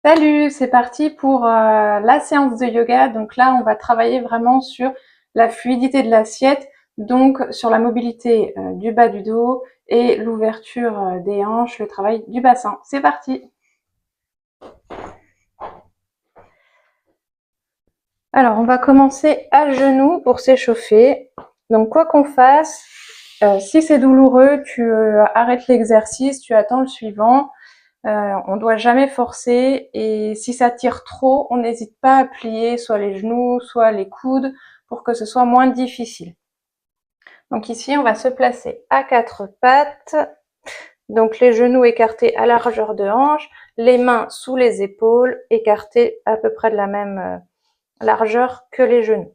Salut, c'est parti pour la séance de yoga. Donc là, on va travailler vraiment sur la fluidité de l'assiette, donc sur la mobilité du bas du dos et l'ouverture des hanches, le travail du bassin. C'est parti. Alors, on va commencer à genoux pour s'échauffer. Donc, quoi qu'on fasse, si c'est douloureux, tu arrêtes l'exercice, tu attends le suivant. On doit jamais forcer et si ça tire trop, on n'hésite pas à plier soit les genoux, soit les coudes pour que ce soit moins difficile. Donc ici, on va se placer à quatre pattes. Donc les genoux écartés à largeur de hanche, les mains sous les épaules, écartés à peu près de la même largeur que les genoux.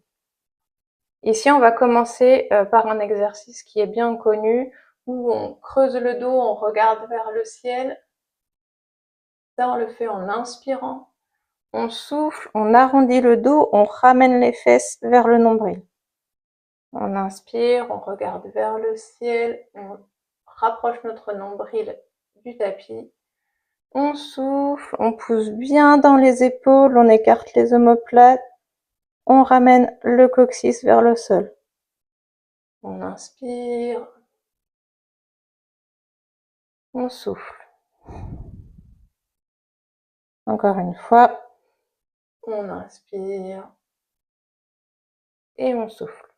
Ici, on va commencer par un exercice qui est bien connu où on creuse le dos, on regarde vers le ciel. Ça, on le fait en inspirant. On souffle, on arrondit le dos, on ramène les fesses vers le nombril. On inspire, on regarde vers le ciel, on rapproche notre nombril du tapis. On souffle, on pousse bien dans les épaules, on écarte les omoplates, on ramène le coccyx vers le sol. On inspire, on souffle. Encore une fois, on inspire et on souffle.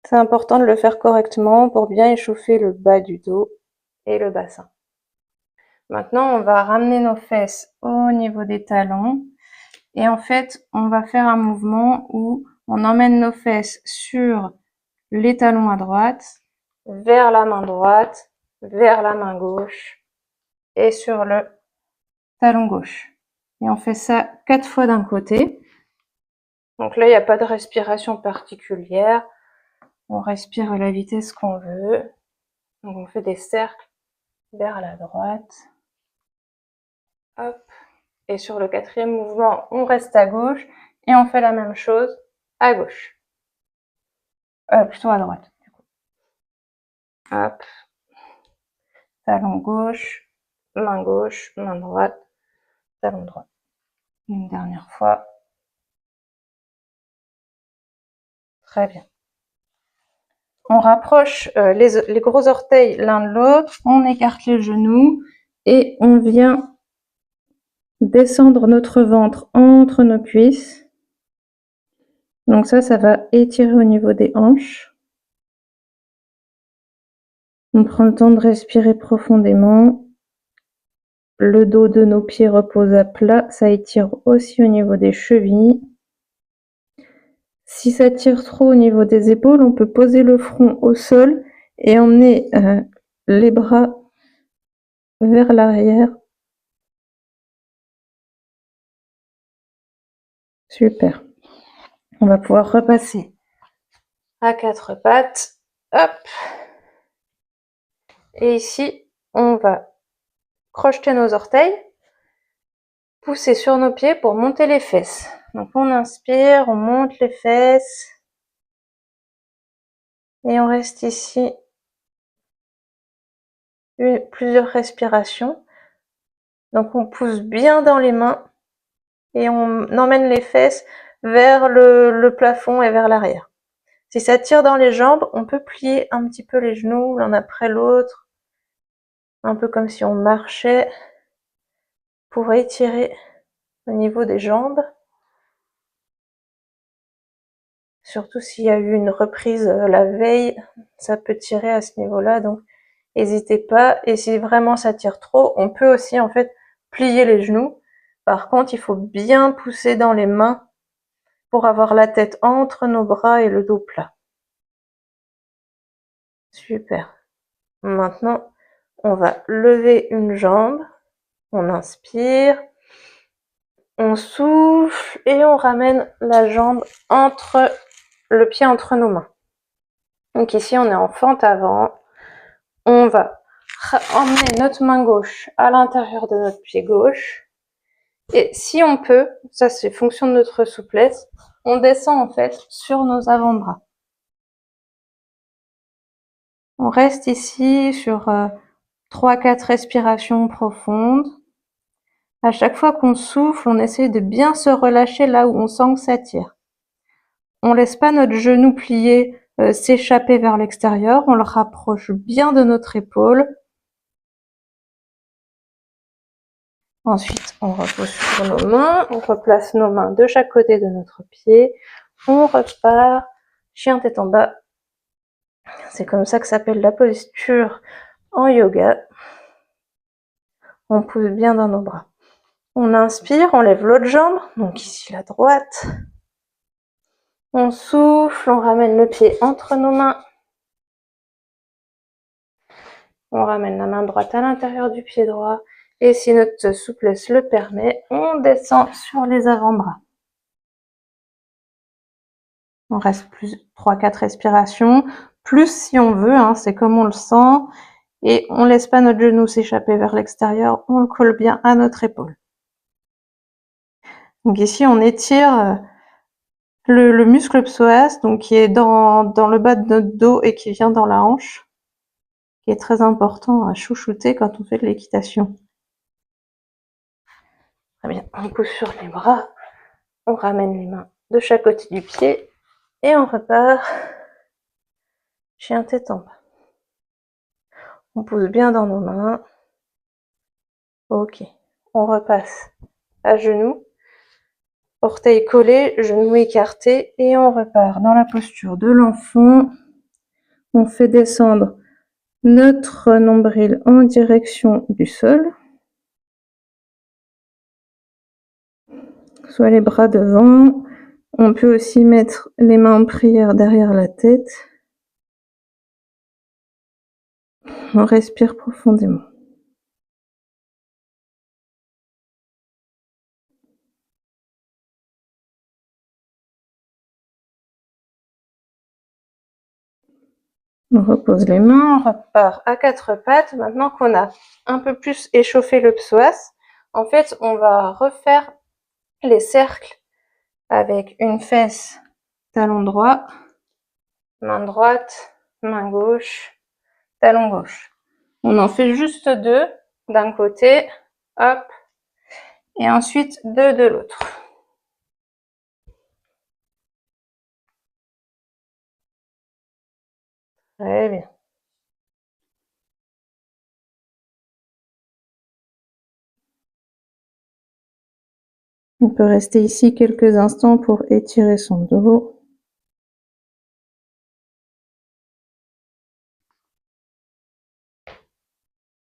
C'est important de le faire correctement pour bien échauffer le bas du dos et le bassin. Maintenant, on va ramener nos fesses au niveau des talons et en fait, on va faire un mouvement où on emmène nos fesses sur les talons à droite, vers la main droite, vers la main gauche et sur le talon gauche. Et on fait ça 4 fois d'un côté. Donc là, il n'y a pas de respiration particulière. On respire à la vitesse qu'on veut. Donc on fait des cercles vers la droite. Hop. Et sur le quatrième mouvement, on reste à gauche et on fait la même chose à gauche. Plutôt à droite. Du coup. Hop. Talon gauche, main droite, talon droit. Une dernière fois. Très bien. On rapproche les gros orteils l'un de l'autre, on écarte les genoux et on vient descendre notre ventre entre nos cuisses. Donc ça va étirer au niveau des hanches. On prend le temps de respirer profondément. Le dos de nos pieds repose à plat, ça étire aussi au niveau des chevilles. Si ça tire trop au niveau des épaules, on peut poser le front au sol et emmener les bras vers l'arrière. Super. On va pouvoir repasser à quatre pattes. Hop. Et ici, on va crocheter nos orteils, pousser sur nos pieds pour monter les fesses. Donc on inspire, on monte les fesses. Et on reste ici plusieurs respirations. Donc on pousse bien dans les mains et on emmène les fesses vers le plafond et vers l'arrière. Si ça tire dans les jambes, on peut plier un petit peu les genoux l'un après l'autre, un peu comme si on marchait pour étirer au niveau des jambes. Surtout s'il y a eu une reprise la veille, ça peut tirer à ce niveau-là, donc n'hésitez pas. Et si vraiment ça tire trop, on peut aussi en fait plier les genoux. Par contre, il faut bien pousser dans les mains pour avoir la tête entre nos bras et le dos plat. Super. Maintenant, on va lever une jambe. On inspire. On souffle et on ramène la jambe entre le pied entre nos mains. Donc ici, on est en fente avant. On va emmener notre main gauche à l'intérieur de notre pied gauche. Et si on peut, ça c'est fonction de notre souplesse, on descend en fait sur nos avant-bras. On reste ici sur 3-4 respirations profondes. À chaque fois qu'on souffle, on essaie de bien se relâcher là où on sent que ça tire. On laisse pas notre genou plié s'échapper vers l'extérieur, on le rapproche bien de notre épaule. Ensuite, on repose sur nos mains, on replace nos mains de chaque côté de notre pied, on repart, chien tête en bas. C'est comme ça que s'appelle la posture en yoga. On pousse bien dans nos bras. On inspire, on lève l'autre jambe, donc ici la droite. On souffle, on ramène le pied entre nos mains. On ramène la main droite à l'intérieur du pied droit. Et si notre souplesse le permet, on descend sur les avant-bras. On reste plus 3-4 respirations, plus si on veut, hein, c'est comme on le sent. Et on laisse pas notre genou s'échapper vers l'extérieur, on le colle bien à notre épaule. Donc ici, on étire le muscle psoas, donc qui est dans le bas de notre dos et qui vient dans la hanche, qui est très important à chouchouter quand on fait de l'équitation. Très bien, on pousse sur les bras, on ramène les mains de chaque côté du pied et on repart. Chien tête en bas. On pousse bien dans nos mains. Ok, on repasse à genoux, orteils collés, genoux écartés et on repart dans la posture de l'enfant. On fait descendre notre nombril en direction du sol. Soit les bras devant. On peut aussi mettre les mains en prière derrière la tête. On respire profondément. On repose les mains, on repart à quatre pattes. Maintenant qu'on a un peu plus échauffé le psoas, en fait, on va refaire les cercles avec une fesse, talon droit, main droite, main gauche, talon gauche. On en fait juste deux d'un côté, hop, et ensuite deux de l'autre. Très bien. On peut rester ici quelques instants pour étirer son dos.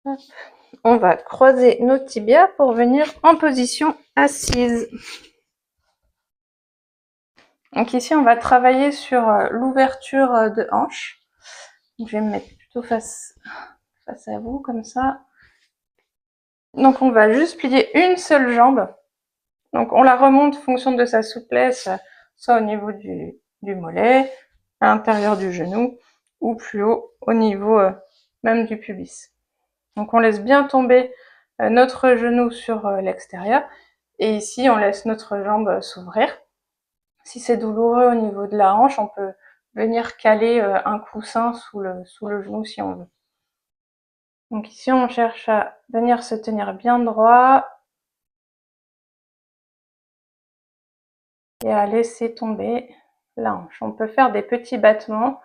Hop. On va croiser nos tibias pour venir en position assise. Donc ici, on va travailler sur l'ouverture de hanche. Je vais me mettre plutôt face à vous, comme ça. Donc on va juste plier une seule jambe. Donc on la remonte en fonction de sa souplesse, soit au niveau du mollet, à l'intérieur du genou, ou plus haut, au niveau même du pubis. Donc on laisse bien tomber notre genou sur l'extérieur. Et ici, on laisse notre jambe s'ouvrir. Si c'est douloureux au niveau de la hanche, on peut venir caler un coussin sous le genou si on veut. Donc ici, on cherche à venir se tenir bien droit et à laisser tomber la hanche. On peut faire des petits battements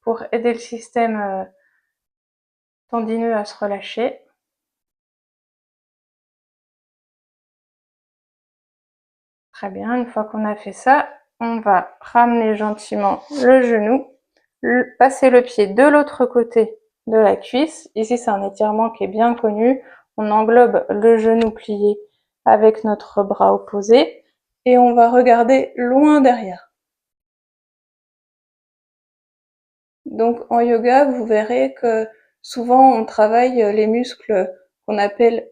pour aider le système tendineux à se relâcher. Très bien, une fois qu'on a fait ça, on va ramener gentiment le genou, passer le pied de l'autre côté de la cuisse. Ici, c'est un étirement qui est bien connu. On englobe le genou plié avec notre bras opposé et on va regarder loin derrière. Donc en yoga, vous verrez que souvent on travaille les muscles qu'on appelle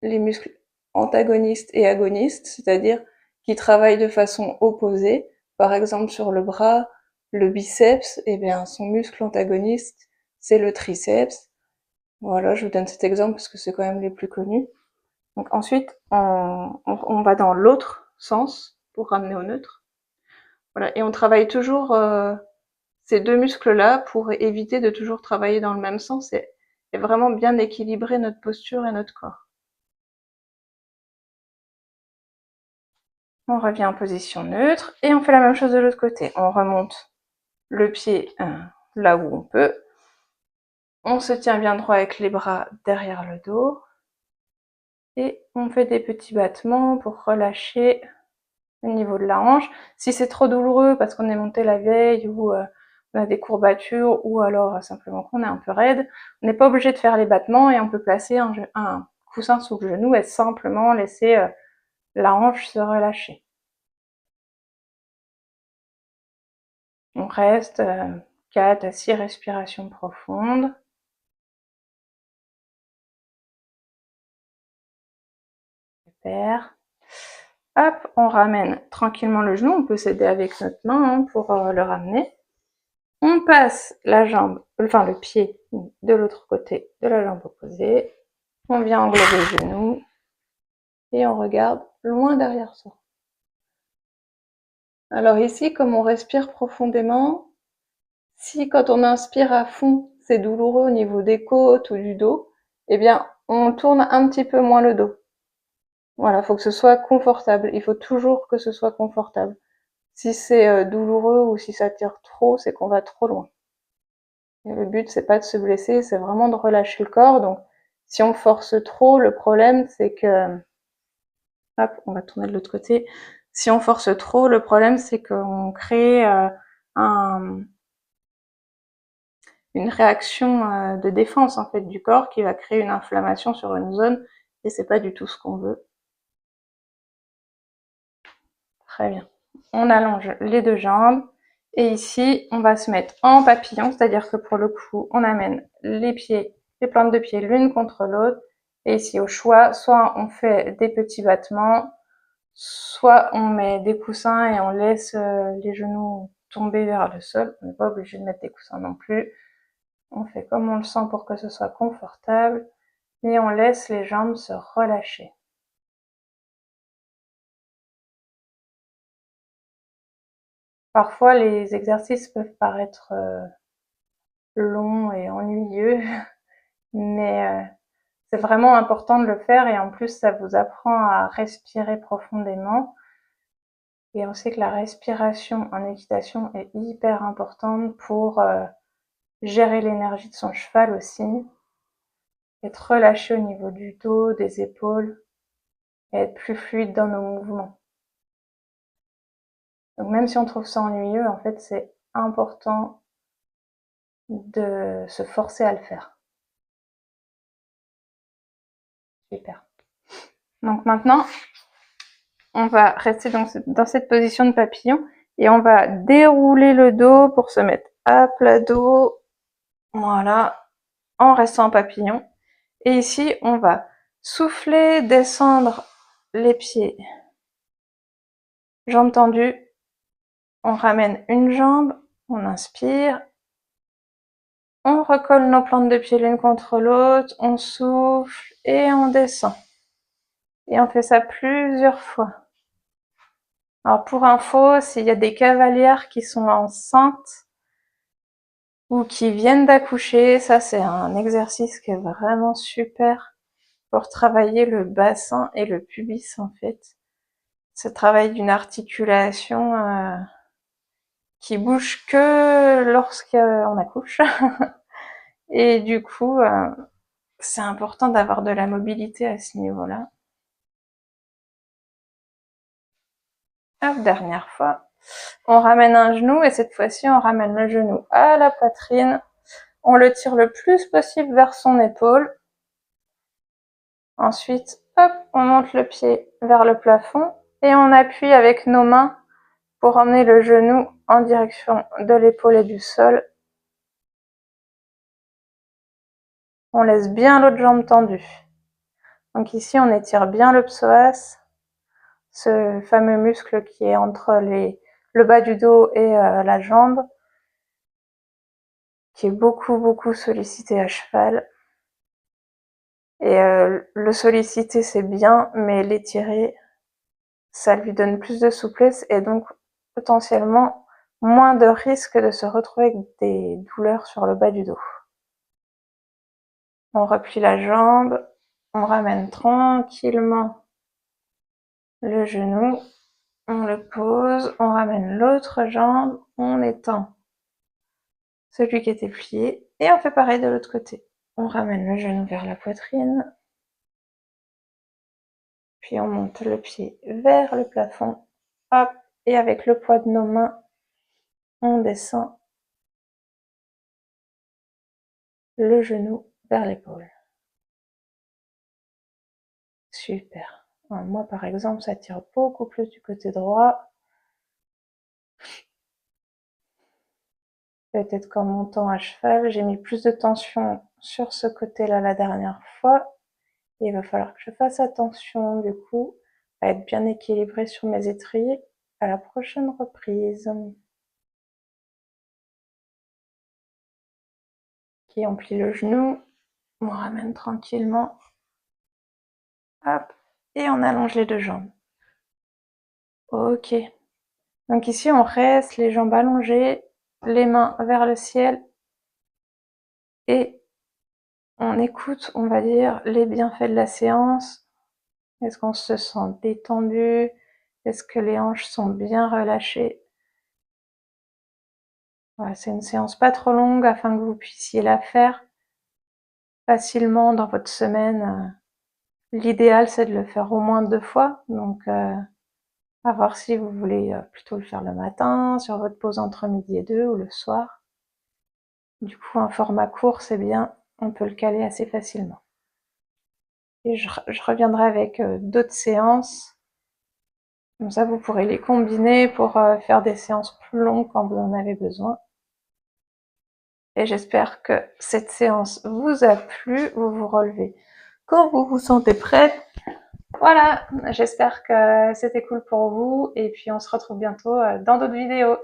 les muscles antagonistes et agonistes, c'est-à-dire qui travaillent de façon opposée. Par exemple sur le bras, le biceps, eh bien son muscle antagoniste, c'est le triceps. Voilà, je vous donne cet exemple parce que c'est quand même les plus connus. Donc ensuite, on va dans l'autre sens pour ramener au neutre. Voilà, et on travaille toujours ces deux muscles-là pour éviter de toujours travailler dans le même sens et vraiment bien équilibrer notre posture et notre corps. On revient en position neutre et on fait la même chose de l'autre côté. On remonte le pied là où on peut. On se tient bien droit avec les bras derrière le dos. Et on fait des petits battements pour relâcher au niveau de la hanche. Si c'est trop douloureux parce qu'on est monté la veille ou on a des courbatures ou alors simplement qu'on est un peu raide, on n'est pas obligé de faire les battements et on peut placer un coussin sous le genou et simplement laisser la hanche se relâcher. On reste 4 à 6 respirations profondes. Super. Hop, on ramène tranquillement le genou. On peut s'aider avec notre main pour le ramener. On passe la jambe, enfin le pied de l'autre côté de la jambe opposée. On vient englober le genou et on regarde loin derrière soi. Alors ici, comme on respire profondément, si quand on inspire à fond, c'est douloureux au niveau des côtes ou du dos, eh bien, on tourne un petit peu moins le dos. Voilà, il faut que ce soit confortable. Il faut toujours que ce soit confortable. Si c'est douloureux ou si ça tire trop, c'est qu'on va trop loin. Et le but, c'est pas de se blesser, c'est vraiment de relâcher le corps. Donc, si on force trop, le problème, c'est que... Hop, on va tourner de l'autre côté. Si on force trop, le problème, c'est qu'on crée une réaction de défense, en fait, du corps qui va créer une inflammation sur une zone. Et c'est pas du tout ce qu'on veut. Très bien. On allonge les deux jambes. Et ici, on va se mettre en papillon, c'est-à-dire que pour le coup, on amène les pieds, les plantes de pied l'une contre l'autre. Et ici, au choix, soit on fait des petits battements, soit on met des coussins et on laisse les genoux tomber vers le sol. On n'est pas obligé de mettre des coussins non plus. On fait comme on le sent pour que ce soit confortable. Et on laisse les jambes se relâcher. Parfois, les exercices peuvent paraître longs et ennuyeux, mais c'est vraiment important de le faire et en plus, ça vous apprend à respirer profondément. Et on sait que la respiration en équitation est hyper importante pour gérer l'énergie de son cheval aussi, être relâché au niveau du dos, des épaules, et être plus fluide dans nos mouvements. Donc même si on trouve ça ennuyeux, en fait, c'est important de se forcer à le faire. Super. Donc maintenant, on va rester dans cette position de papillon et on va dérouler le dos pour se mettre à plat dos. Voilà, en restant en papillon. Et ici, on va souffler, descendre les pieds, jambes tendues. On ramène une jambe, on inspire. On recolle nos plantes de pied l'une contre l'autre, on souffle et on descend. Et on fait ça plusieurs fois. Alors pour info, s'il y a des cavalières qui sont enceintes ou qui viennent d'accoucher, ça c'est un exercice qui est vraiment super pour travailler le bassin et le pubis en fait. C'est le travail d'une articulation qui bouge que lorsqu'on accouche. Et du coup, c'est important d'avoir de la mobilité à ce niveau-là. Hop, dernière fois. On ramène un genou et cette fois-ci, on ramène le genou à la poitrine. On le tire le plus possible vers son épaule. Ensuite, hop, on monte le pied vers le plafond et on appuie avec nos mains pour emmener le genou en direction de l'épaule et du sol. On laisse bien l'autre jambe tendue. Donc ici, on étire bien le psoas, ce fameux muscle qui est entre le bas du dos et la jambe, qui est beaucoup sollicité à cheval. Et le solliciter, c'est bien, mais l'étirer, ça lui donne plus de souplesse et donc potentiellement moins de risque de se retrouver avec des douleurs sur le bas du dos. On replie la jambe, on ramène tranquillement le genou On le pose, on ramène l'autre jambe, on étend celui qui était plié, et on fait pareil de l'autre côté. On ramène le genou vers la poitrine, puis on monte le pied vers le plafond, hop, et avec le poids de nos mains, on descend le genou vers l'épaule. Super. Moi, par exemple, ça tire beaucoup plus du côté droit. Peut-être qu'en montant à cheval, j'ai mis plus de tension sur ce côté-là la dernière fois. Et il va falloir que je fasse attention, du coup, à être bien équilibrée sur mes étriers à la prochaine reprise. Ok, on plie le genou, on ramène tranquillement. Hop, et on allonge les deux jambes. Ok. Donc ici, on reste les jambes allongées, les mains vers le ciel, et on écoute, on va dire, les bienfaits de la séance. Est-ce qu'on se sent détendu? Est-ce que les hanches sont bien relâchées? Voilà, c'est une séance pas trop longue afin que vous puissiez la faire facilement dans votre semaine. L'idéal, c'est de le faire au moins 2 fois, donc à voir si vous voulez plutôt le faire le matin, sur votre pause entre midi et 2 ou le soir. Du coup, un format court, c'est bien, on peut le caler assez facilement. Et je reviendrai avec d'autres séances. Comme ça, vous pourrez les combiner pour faire des séances plus longues quand vous en avez besoin. Et j'espère que cette séance vous a plu, vous vous relevez quand vous vous sentez prêt. Voilà, j'espère que c'était cool pour vous et puis on se retrouve bientôt dans d'autres vidéos.